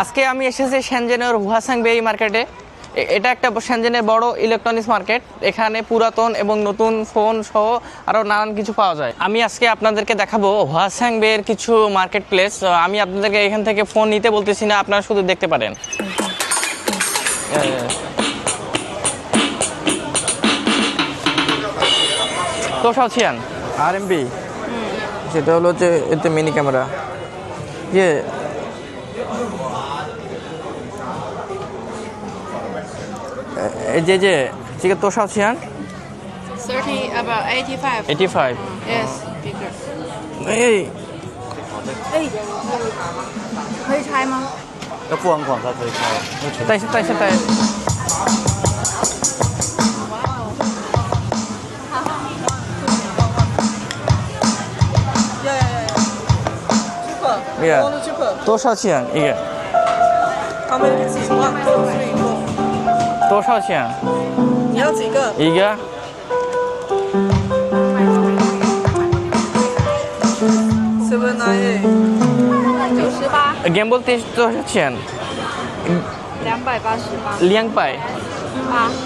আজকে আমি এসেছি শেনজেনের হুয়াসাং বেই মার্কেটে। এটা একটা শেনজেনের বড় ইলেকট্রনিক্স মার্কেট। এখানে পুরাতন এবং নতুন ফোন সহ আরও নানান কিছু পাওয়া যায়। আমি আজকে আপনাদেরকে দেখাবো হুয়াসাং বের কিছু মার্কেট প্লেস। আমি আপনাদেরকে এখান থেকে ফোন নিতে বলতেছি না, আপনারা শুধু দেখতে পারেন। তো সাউথিয়ান RMB, সেটা হলো যে এতে মিনি ক্যামেরা। ইয়ে এই যে ঠিক আছে, তো সাউথিয়ান 30 about 85. 85 Yes, bigger. এই 哎，可以拆吗？要不完款才可以开，目前带耶，多少钱一个？多少钱？你要几个？一个798。 98， ？Gamble 多少钱？ 288。 200。 8。